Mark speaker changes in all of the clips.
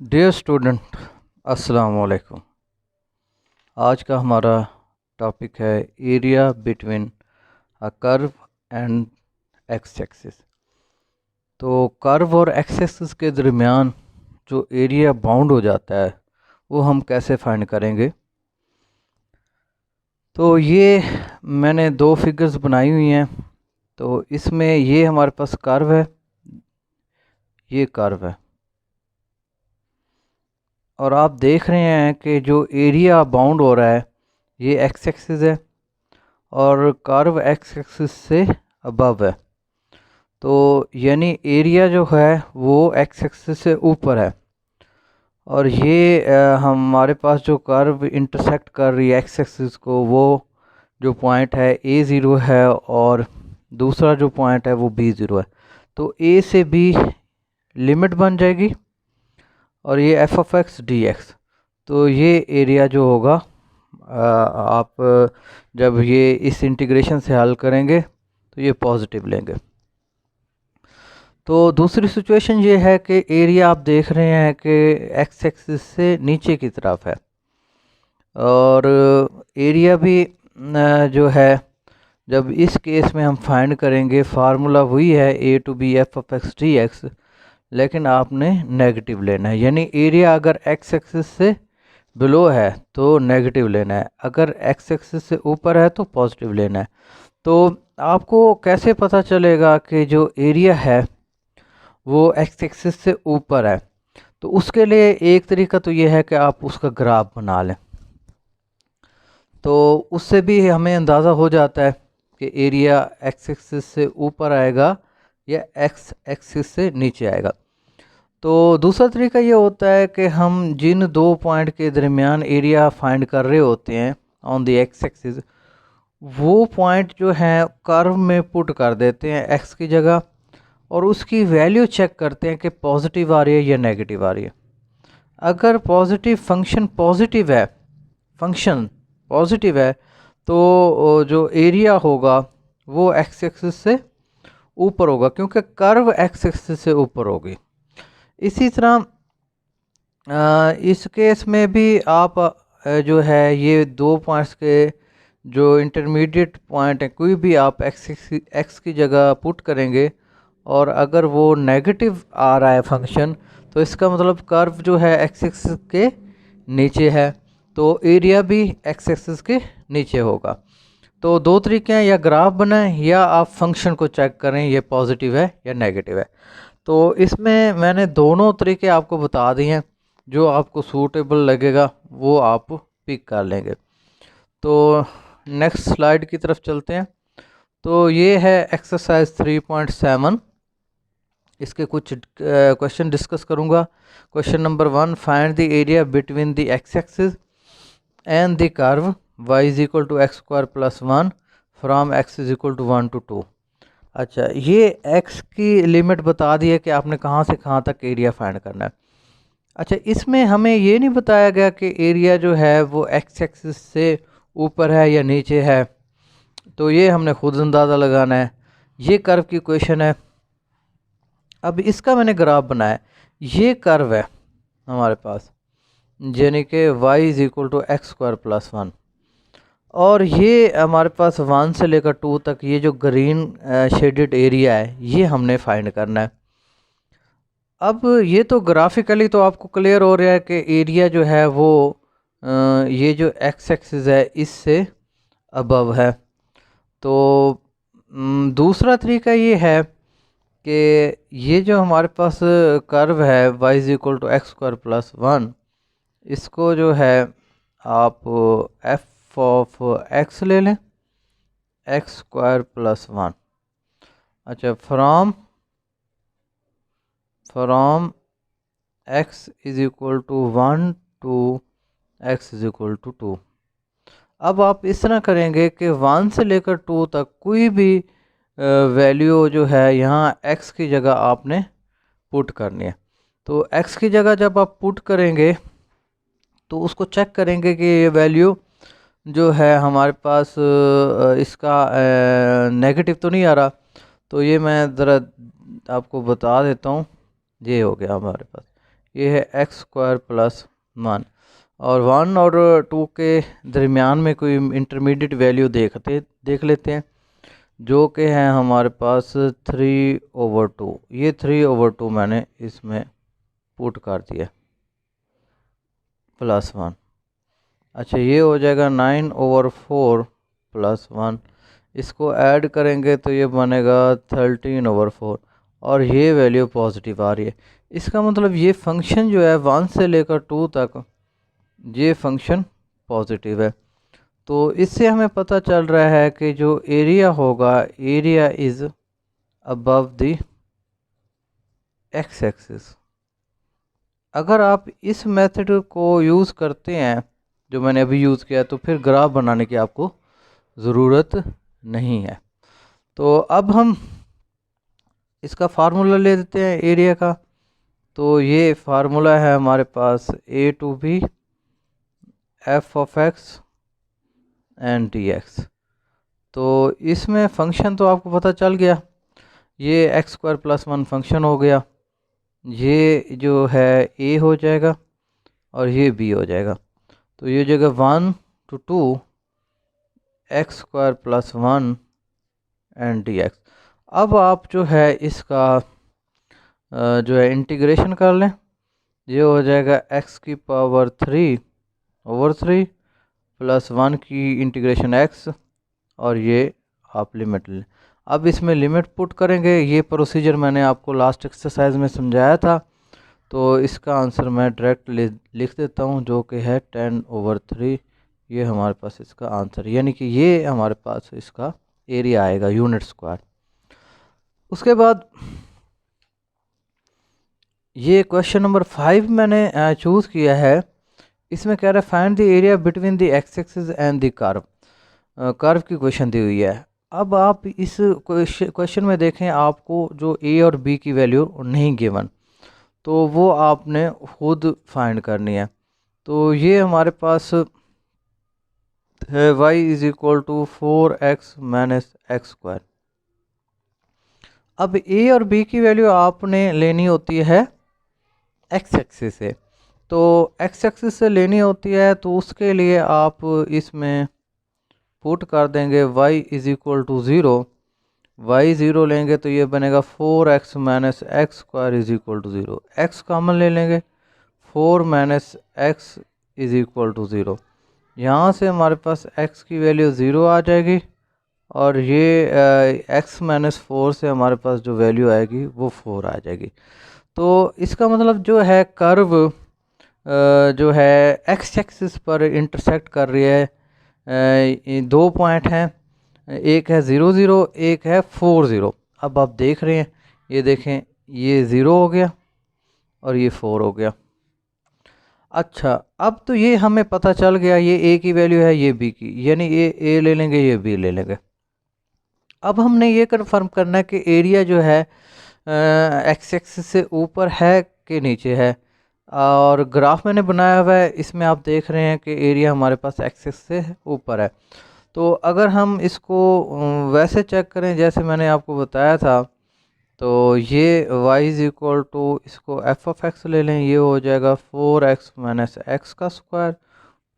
Speaker 1: Dear student, अस्सलाम वालेकुम। आज का हमारा टॉपिक है area between a curve and x axis. तो कर्व और एक्स एक्सिस के दरमियान जो एरिया बाउंड हो जाता है वो हम कैसे फाइंड करेंगे। तो ये मैंने दो फिगर्स बनाई हुई हैं। तो इसमें ये हमारे पास कर्व है, ये कर्व है, और आप देख रहे हैं कि जो एरिया बाउंड हो रहा है ये एक्स एक्सिस है और कर्व एक्स एक्सिस से अबव है। तो यानी एरिया जो है वो एक्स एक्सिस से ऊपर है, और ये हमारे पास जो कर्व इंटरसेक्ट कर रही है एक्स एक्सिस को, वो जो पॉइंट है A0 है और दूसरा जो पॉइंट है वो B0 है। तो A से B लिमिट बन जाएगी और ये f of x d x. तो ये एरिया जो होगा आप जब ये इस इंटीग्रेशन से हल करेंगे तो ये पॉजिटिव लेंगे। तो दूसरी सिचुएशन ये है कि एरिया आप देख रहे हैं कि एक्स एक्सिस से नीचे की तरफ है, और एरिया भी जो है जब इस केस में हम फाइंड करेंगे फार्मूला वही है A to B f of x d x, लेकिन आपने नेगेटिव लेना है। यानी एरिया अगर एक्स एक्सिस से बिलो है तो नेगेटिव लेना है, अगर एक्स एक्सिस से ऊपर है तो पॉजिटिव लेना है। तो आपको कैसे पता चलेगा कि जो एरिया है वो एक्स एक्सिस से ऊपर है? तो उसके लिए एक तरीका तो ये है कि आप उसका ग्राफ बना लें, तो उससे भी हमें अंदाज़ा हो जाता है कि एरिया एक्स एक्सिस से ऊपर आएगा या एक्स एक्सिस से नीचे आएगा। तो दूसरा तरीका ये होता है कि हम जिन दो पॉइंट के दरमियान एरिया फाइंड कर रहे होते हैं ऑन द एक्स एक्सिस, वो पॉइंट जो है कर्व में पुट कर देते हैं एक्स की जगह, और उसकी वैल्यू चेक करते हैं कि पॉजिटिव आ रही है या नेगेटिव आ रही है। अगर पॉजिटिव फंक्शन पॉजिटिव है तो जो एरिया होगा वो एक्स एक्सिस से ऊपर होगा, क्योंकि कर्व एक्स एक्सिस से ऊपर होगी। इसी तरह इस केस में भी आप जो है ये दो पॉइंट्स के जो इंटरमीडिएट पॉइंट है कोई भी आप एक्स की जगह पुट करेंगे, और अगर वो नेगेटिव आ रहा है फंक्शन, तो इसका मतलब कर्व जो है एक्स एक्सिस के नीचे है, तो एरिया भी एक्स एक्सिस के नीचे होगा। तो दो तरीके हैं, या ग्राफ बनाएं या आप फंक्शन को चेक करें ये पॉजिटिव है या नेगेटिव है। तो इसमें मैंने दोनों तरीके आपको बता दिए हैं, जो आपको सूटेबल लगेगा वो आप पिक कर लेंगे। तो नेक्स्ट स्लाइड की तरफ चलते हैं। तो ये है एक्सरसाइज 3.7। इसके कुछ क्वेश्चन डिस्कस करूंगा। Question number 1, find the area between the x axis and the curve y is equal to x square plus 1 from x is equal to 1 to 2। अच्छा, ये x की लिमिट बता दी है कि आपने कहाँ से कहाँ तक एरिया फाइंड करना है। अच्छा, इसमें हमें ये नहीं बताया गया कि एरिया जो है वो एक्स एक्सिस से ऊपर है या नीचे है, तो ये हमने खुद अंदाज़ा लगाना है। ये कर्व की क्वेश्चन है। अब इसका मैंने ग्राफ बनाया, ये कर्व है हमारे पास, यानी कि y is equal to x square plus 1, और ये हमारे पास 1 से लेकर 2 तक ये जो ग्रीन शेडेड एरिया है ये हमने फाइंड करना है। अब ये तो ग्राफिकली तो आपको क्लियर हो रहा है कि एरिया जो है वो ये जो एक्स एक्सिस है इससे अबव है। तो दूसरा तरीका ये है कि ये जो हमारे पास कर्व है y is equal to x square plus 1, इसको जो है आप f ऑफ x ले लें, एक्स स्क्वायर प्लस 1। अच्छा, from x is equal to 1 to x is equal to 2। अब आप इस तरह करेंगे कि 1 से लेकर 2 तक कोई भी वैल्यू जो है यहाँ x की जगह आपने पुट करनी है। तो x की जगह जब आप पुट करेंगे तो उसको चेक करेंगे कि ये वैल्यू जो है हमारे पास इसका नेगेटिव तो नहीं आ रहा। तो ये मैं ज़रा आपको बता देता हूँ। ये हो गया हमारे पास, ये है एक्स स्क्वायर प्लस 1, और 1 और 2 के दरमियान में कोई इंटरमीडिएट वैल्यू देख लेते हैं, जो कि है हमारे पास 3/2। ये 3/2 मैंने इसमें पुट कर दिया प्लस 1। अच्छा, ये हो जाएगा 9/4 प्लस 1। इसको ऐड करेंगे तो ये बनेगा 13/4, और ये वैल्यू पॉजिटिव आ रही है। इसका मतलब ये फंक्शन जो है 1 से लेकर 2 तक ये फंक्शन पॉजिटिव है। तो इससे हमें पता चल रहा है कि जो एरिया होगा, area is above the x axis. अगर आप इस मेथड को यूज़ करते हैं जो मैंने अभी यूज़ किया, तो फिर ग्राफ बनाने की आपको ज़रूरत नहीं है। तो अब हम इसका फार्मूला ले देते हैं एरिया का। तो ये फार्मूला है हमारे पास a to b f of x and dx। तो इसमें फंक्शन तो आपको पता चल गया, ये एक्स स्क्वायर प्लस 1 फंक्शन हो गया, ये जो है a हो जाएगा और ये b हो जाएगा। तो ये जगह 1 to 2 x square plus 1 and dx। अब आप जो है इसका जो है इंटीग्रेशन कर लें। ये हो जाएगा x की पावर 3/3 प्लस 1 की इंटीग्रेशन x, और ये आप लिमिट लें। अब इसमें लिमिट पुट करेंगे। ये प्रोसीजर मैंने आपको लास्ट एक्सरसाइज में समझाया था। तो इसका आंसर मैं डायरेक्ट लिख देता हूँ, जो कि है 10/3। ये हमारे पास इसका आंसर, यानी कि ये हमारे पास इसका एरिया आएगा यूनिट स्क्वायर। उसके बाद ये क्वेश्चन नंबर 5 मैंने चूज़ किया है। इसमें कह रहा है find the area between the x axis and the curve. Curve की क्वेश्चन दी हुई है। अब आप इस क्वेश्चन में देखें, आपको जो ए और बी की वैल्यू नहीं गिवन, तो वो आपने खुद फाइंड करनी है। तो ये हमारे पास है y is equal to 4x minus x square. अब ए और बी की वैल्यू आपने लेनी होती है एक्स एक्सिस से। तो एक्स एक्सिस से लेनी होती है, तो उसके लिए आप इसमें पुट कर देंगे y is equal to 0। y 0 लेंगे तो ये बनेगा 4x minus x square is equal to 0। x common ले लेंगे, 4 minus x is equal to 0। यहाँ से हमारे पास x की वैल्यू 0 आ जाएगी, और ये x माइनस 4 से हमारे पास जो वैल्यू आएगी वो 4 आ जाएगी। तो इसका मतलब जो है कर्व जो है एक्स एक्सिस पर इंटरसेक्ट कर रही है। दो पॉइंट हैं, एक है 0 0, एक है 4 0। अब आप देख रहे हैं, ये देखें, ये 0 हो गया और ये 4 हो गया। अच्छा, अब तो ये हमें पता चल गया, ये ए की वैल्यू है, ये बी की, यानी ये ए ले लेंगे, ये बी ले लेंगे। अब हमने ये कन्फर्म करना है कि एरिया जो है एक्स एक्सिस से ऊपर है कि नीचे है। और ग्राफ मैंने बनाया हुआ है, इसमें आप देख रहे हैं कि एरिया हमारे पास एक्सिस से ऊपर है। तो अगर हम इसको वैसे चेक करें जैसे मैंने आपको बताया था, तो ये y इज इक्वल टू, इसको f ऑफ x ले लें, ये हो जाएगा 4x माइनस एक्स का square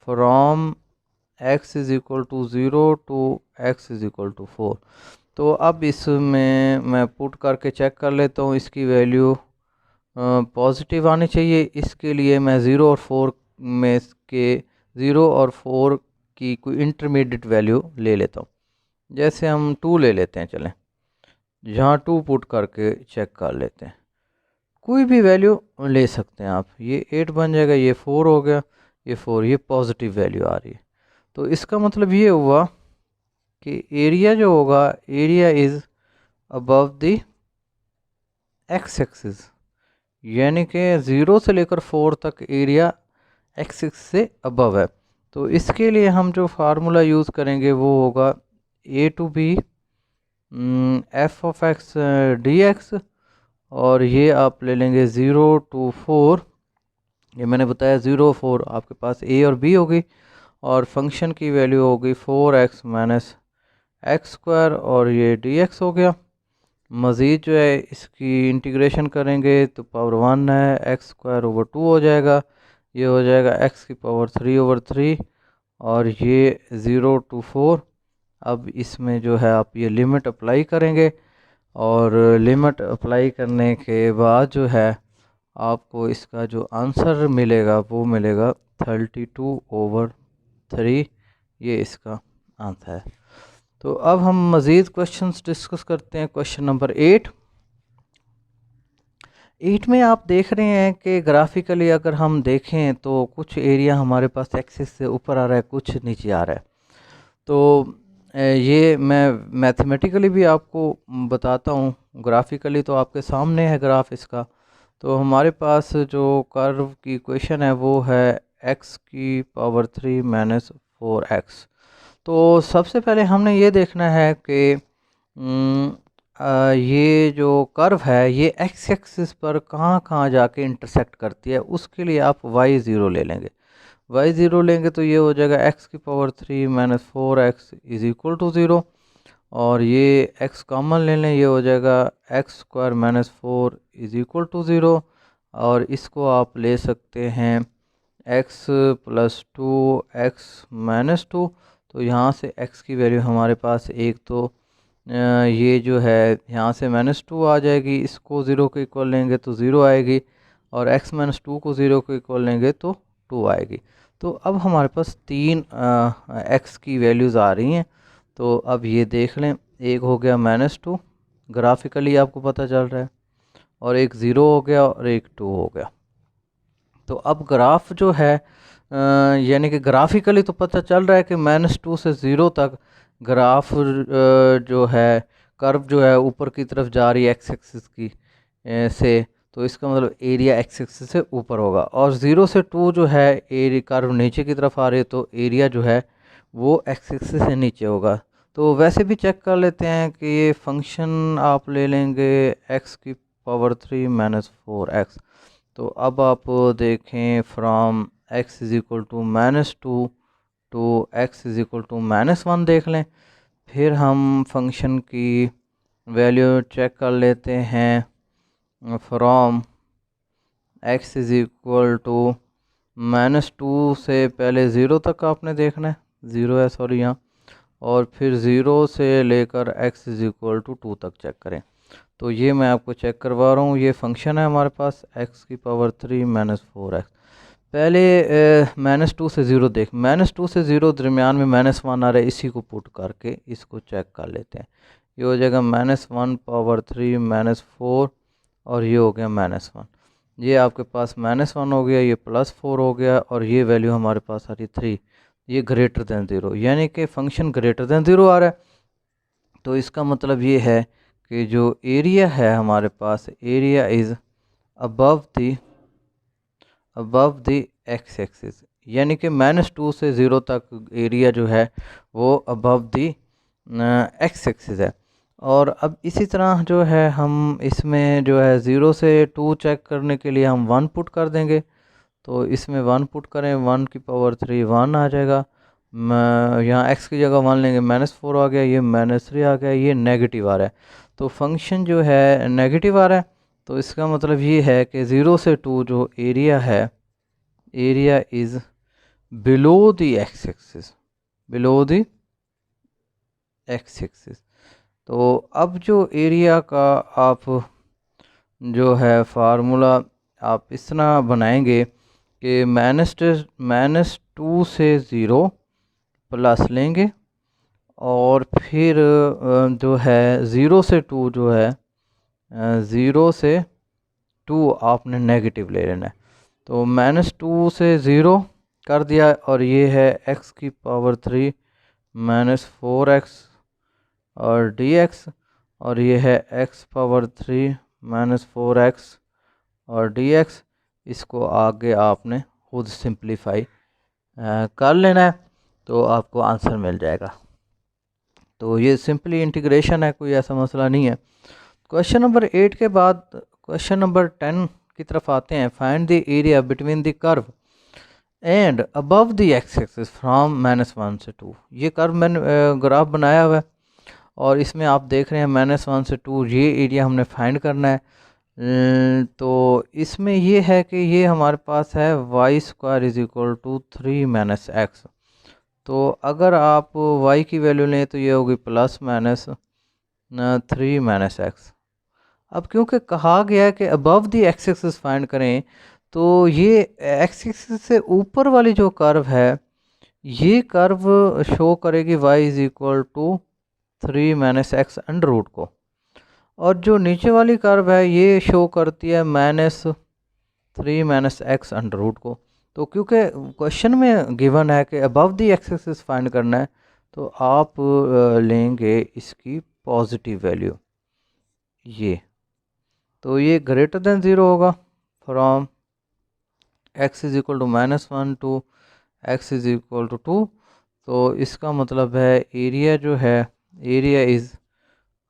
Speaker 1: from x is equal to 0 to x is equal to 4। तो अब इसमें मैं पुट करके चेक कर लेता हूँ, इसकी वैल्यू पॉजिटिव आनी चाहिए। इसके लिए मैं 0 और 4 में के 0 और 4 की कोई इंटरमीडिएट वैल्यू ले लेता हूँ। जैसे हम 2 ले लेते हैं, चलें जहाँ 2 पुट करके चेक कर लेते हैं। कोई भी वैल्यू ले सकते हैं आप, ये 8 बन जाएगा, ये 4 हो गया, ये 4, ये पॉजिटिव वैल्यू आ रही है। तो इसका मतलब ये हुआ कि एरिया जो होगा, area is above the x axis, यानी कि 0 से लेकर 4 तक एरिया एक्स एक्सिस से अबव है। तो इसके लिए हम जो फार्मूला यूज़ करेंगे वो होगा a to b f of x d x, और ये आप ले लेंगे 0 to 4। ये मैंने बताया 0 4 आपके पास ए और बी होगी, और फंक्शन की वैल्यू होगी 4x माइनस एक्स स्क्वायर, और ये dx हो गया। मज़ीद जो है इसकी इंटीग्रेशन करेंगे तो पावर 1 है, एक्स स्क्वायर ओवर 2 हो जाएगा, ये हो जाएगा एक्स की पावर 3 ओवर 3, और ये 0 to 4। अब इसमें जो है आप ये लिमिट अप्लाई करेंगे, और लिमिट अप्लाई करने के बाद जो है आपको इसका जो आंसर मिलेगा वो मिलेगा 32/3, ये इसका आंसर है। तो अब हम मज़ीद क्वेश्चंस डिस्कस करते हैं। क्वेश्चन नंबर 8 में आप देख रहे हैं कि ग्राफिकली अगर हम देखें तो कुछ एरिया हमारे पास एक्सिस से ऊपर आ रहा है, कुछ नीचे आ रहा है। तो ये मैं मैथमेटिकली भी आपको बताता हूँ, ग्राफिकली तो आपके सामने है ग्राफ इसका। तो हमारे पास जो कर्व की इक्वेशन है वो है x की पावर 3 माइनस 4x। तो सबसे पहले हमने ये देखना है कि ये जो कर्व है ये x एक्सिस पर कहाँ कहाँ जाके इंटरसेक्ट करती है, उसके लिए आप y0 ले लेंगे। y0 लेंगे तो ये हो जाएगा x की power 3 minus 4x is equal to 0, और ये x कॉमन ले लें, ये हो जाएगा x square minus 4 is equal to 0, और इसको आप ले सकते हैं x प्लस 2x माइनस 2। तो यहाँ से x की वैल्यू हमारे पास एक तो ये जो है यहाँ से -2 आ जाएगी, इसको 0 के इक्वल लेंगे तो 0 आएगी, और x माइनस 2 को 0 के इक्वल लेंगे तो 2 आएगी। तो अब हमारे पास तीन x की वैल्यूज़ आ रही हैं। तो अब ये देख लें, एक हो गया -2, ग्राफिकली आपको पता चल रहा है, और एक 0 हो गया, और एक 2 हो गया। तो अब ग्राफ जो है यानी कि ग्राफिकली तो पता चल रहा है कि -2 से 0 तक ग्राफ जो है कर्व जो है ऊपर की तरफ जा रही है एक्स एक्सिस की से। तो इसका मतलब एरिया एक्स एक्सिस से ऊपर होगा, और 0 से 2 जो है एरिया कर्व नीचे की तरफ आ रही है, तो एरिया जो है वो एक्स एक्सिस से नीचे होगा। तो वैसे भी चेक कर लेते हैं कि ये फंक्शन आप ले लेंगे एक्स की पावर 3 माइनस 4x। तो अब आप देखें from x is equal to -2 to x is equal to -1 देख लें। फिर हम फंक्शन की वैल्यू चेक कर लेते हैं from x is equal to -2 से पहले 0 तक आपने देखना है, 0 है सॉरी यहाँ, और फिर 0 से लेकर x इज़ इक्वल टू 2 तक चेक करें। तो ये मैं आपको चेक करवा रहा हूँ, ये फंक्शन है हमारे पास x की पावर 3 माइनस 4x। पहले -2 से 0 देख, -2 से 0 दरमियान में -1 आ रहा है, इसी को पुट करके इसको चेक कर लेते हैं। ये हो जाएगा -1 पावर 3 माइनस 4, और ये हो गया -1। ये आपके पास -1 हो गया, ये +4 हो गया, और ये वैल्यू हमारे पास आ रही 3, ये ग्रेटर दैन 0, यानी कि फंक्शन ग्रेटर दैन 0 आ रहा है। तो इसका मतलब ये है कि जो एरिया है हमारे पास, area is above the x axis, यानी कि -2 से 0 तक एरिया जो है वो अबव द एक्स एक्सिस है। और अब इसी तरह जो है हम इसमें जो है 0 से 2 चेक करने के लिए हम 1 पुट कर देंगे। तो इसमें 1 पुट करें, 1 की पावर 3 1 आ जाएगा, यहाँ x की जगह 1 लेंगे, -4 आ गया, ये -3 आ गया, ये नेगेटिव आ रहा है। तो फंक्शन जो है नेगेटिव आ रहा है। तो इसका मतलब ये है कि 0 से 2 जो एरिया है, area is below the x axis, below the x axis. तो अब जो एरिया का आप जो है फार्मूला आप इस तरह बनाएंगे कि -2 से 0 प्लस लेंगे, और फिर जो है 0 से 2 जो है 0 से 2 आपने नेगेटिव ले लेना है। तो -2 से 0 कर दिया, और ये है x की पावर 3 माइनस 4x और dx, और ये है x पावर 3 माइनस 4x और dx। इसको आगे आपने खुद सिंप्लीफाई कर लेना है, तो आपको आंसर मिल जाएगा। तो ये सिंपली इंटीग्रेशन है, कोई ऐसा मसला नहीं है। क्वेश्चन नंबर 8 के बाद क्वेश्चन नंबर 10 की तरफ आते हैं। Find the area between the curve and above the x axis from -1 से 2। ये कर्व मैंने ग्राफ बनाया हुआ है, और इसमें आप देख रहे हैं -1 से 2 ये एरिया हमने फाइंड करना है। तो इसमें ये है कि ये हमारे पास है y² = 3 - x। तो अगर आप y की वैल्यू लें तो ये होगी ±3 - x। अब क्योंकि कहा गया है कि above the x axis find करें, तो ये एक्स एक्सिस से ऊपर वाली जो कर्व है ये कर्व शो करेगी y = 3 - x√, को, और जो नीचे वाली कर्व है ये शो करती है -3 - x√, को। तो क्योंकि क्वेश्चन में गिवन है कि above the x axis find करना है, तो आप लेंगे इसकी पॉजिटिव वैल्यू ये। तो ये ग्रेटर देन 0 होगा फ्रॉम x = -1 टू x = 2। तो इसका मतलब है एरिया जो है, area is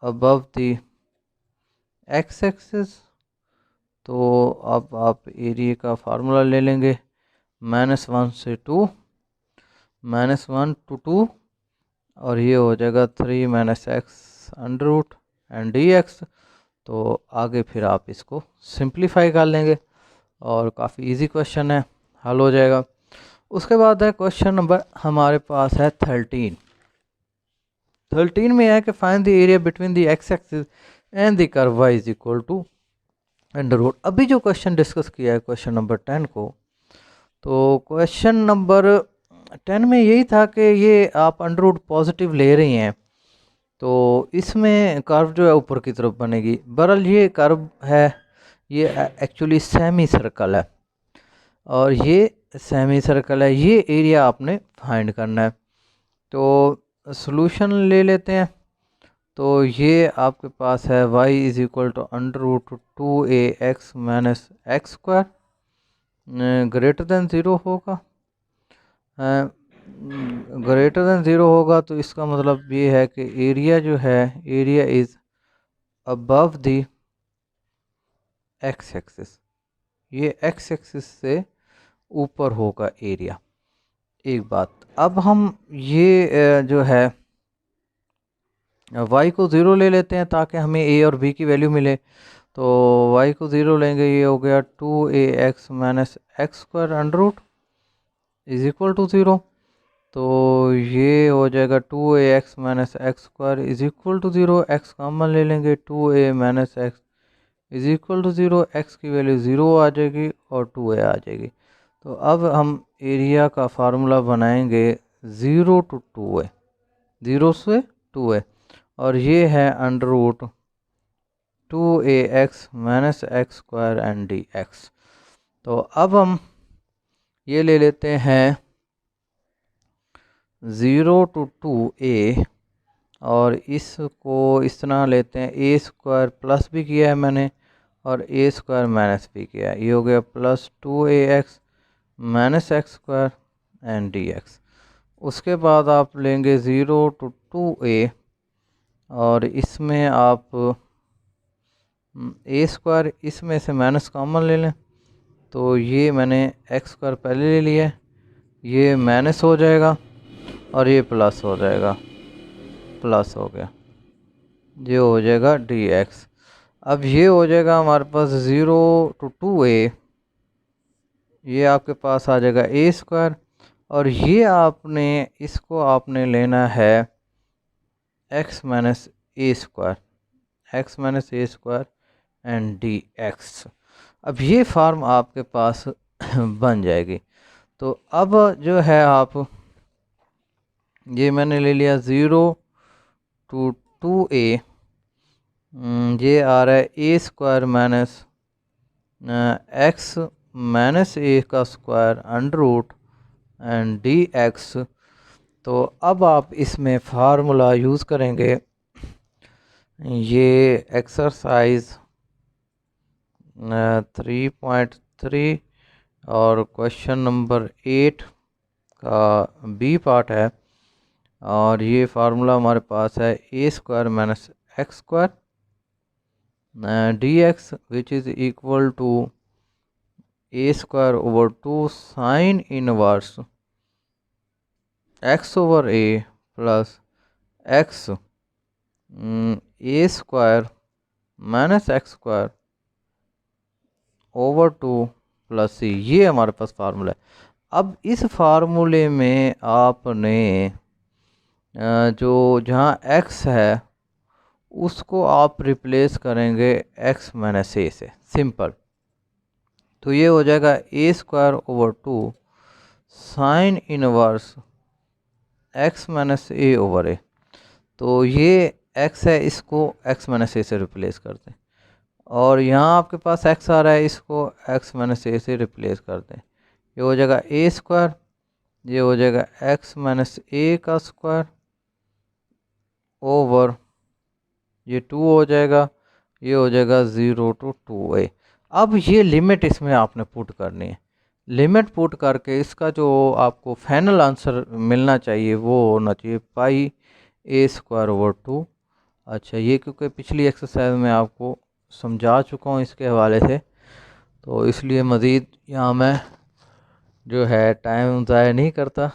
Speaker 1: above the x axis. तो अब आप एरिया का फार्मूला ले लेंगे, -1 से 2, -1 to 2, और ये हो जाएगा 3 - x√, एंड dx। तो आगे फिर आप इसको सिंप्लीफाई कर लेंगे और काफ़ी इजी क्वेश्चन है, हल हो जाएगा। उसके बाद है क्वेश्चन नंबर हमारे पास है 13। 13 में है कि find the area between the x axis and the curve y = √। अभी जो क्वेश्चन डिस्कस किया है क्वेश्चन नंबर 10 को, तो क्वेश्चन नंबर 10 में यही था कि ये आप √ पॉजिटिव ले रही हैं, तो इसमें कर्व जो है ऊपर की तरफ बनेगी। बहरहाल ये कर्व है, ये एक्चुअली सेमी सर्कल है, और ये सेमी सर्कल है, ये एरिया आपने फाइंड करना है। तो सॉल्यूशन ले लेते हैं। तो ये आपके पास है y = √2ax - x², greater than 0 होगा। ग्रेटर देन 0 होगा तो इसका मतलब ये है कि एरिया जो है, area is above the x axis, ये एक्स एक्सिस से ऊपर होगा एरिया। एक बात, अब हम ये जो है y को 0 ले लेते हैं ताकि हमें a और b की वैल्यू मिले। तो y को 0 लेंगे, ये हो गया 2ax - x² √ = 0। तो ये हो जाएगा 2ax - x² = 0। x कॉमन ले लेंगे, 2a - x = 0, x की वैल्यू 0 आ जाएगी और 2a आ जाएगी। तो अब हम एरिया का फार्मूला बनाएंगे 0 to 2a, 0 से 2a, और ये है √2ax - x² एंड dx। तो अब हम ये ले लेते हैं 0 to 2a, और इसको इस तरह लेते हैं, a² प्लस भी किया है मैंने और a² माइनस भी किया है, ये हो गया +2ax - x² एंड dx। उसके बाद आप लेंगे 0 to 2a, और इसमें आप a² इसमें से माइनस कॉमन ले लें। तो ये मैंने x² पहले ले लिया है, ये माइनस हो जाएगा और ये प्लस हो जाएगा, प्लस हो गया, ये हो जाएगा dx। अब ये हो जाएगा हमारे पास 0 to 2a, ये आपके पास आ जाएगा a², और ये आपने इसको आपने लेना है x - a², x - a² and dx। अब ये फार्म आपके पास बन जाएगी। तो अब जो है आप, ये मैंने ले लिया 0 to 2a, ये आ रहा है a² minus x - a² √ and dx। तो अब आप इसमें फार्मूला यूज़ करेंगे, ये एक्सरसाइज 3.3 और क्वेश्चन नंबर 8 का बी पार्ट है, और ये फार्मूला हमारे पास है a² - x² dx which is equal to a²/2 sin inverse x/a plus x a square minus x square over 2 plus c, ये हमारे पास फार्मूला है। अब इस फार्मूले में आपने जो जहाँ x है उसको आप रिप्लेस करेंगे x माइनस ए से, सिंपल। तो ये हो जाएगा a square over 2 sine inverse x minus a over a. तो ये x है, इसको x माइनस ए से रिप्लेस करते हैं, और यहाँ आपके पास x आ रहा है, इसको x माइनस ए से रिप्लेस करते हैं। ये हो जाएगा ए स्क्वायर, ये हो जाएगा x माइनस ए का स्क्वायर ओवर ये 2 हो जाएगा, ये हो जाएगा 0 to 2a। अब ये लिमिट इसमें आपने पुट करनी है। लिमिट पुट करके इसका जो आपको फाइनल आंसर मिलना चाहिए वो होना चाहिए पाई ए स्क्वायर ओवर 2। अच्छा, ये क्योंकि पिछली एक्सरसाइज में आपको समझा चुका हूँ इसके हवाले से, तो इसलिए मज़ीद यहाँ मैं जो है टाइम ज़ाया नहीं करता,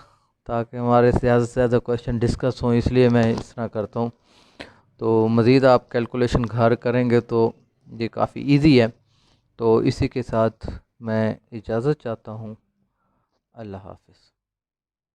Speaker 1: ताकि हमारे ज़्यादा से ज़्यादा क्वेश्चन डिस्कस हों, इसलिए मैं इस तरह करता हूँ। तो मज़ीद आप कैलकुलेशन घर करेंगे तो ये काफ़ी इजी है। तो इसी के साथ मैं इजाज़त चाहता हूँ। अल्लाह हाफ़िज़।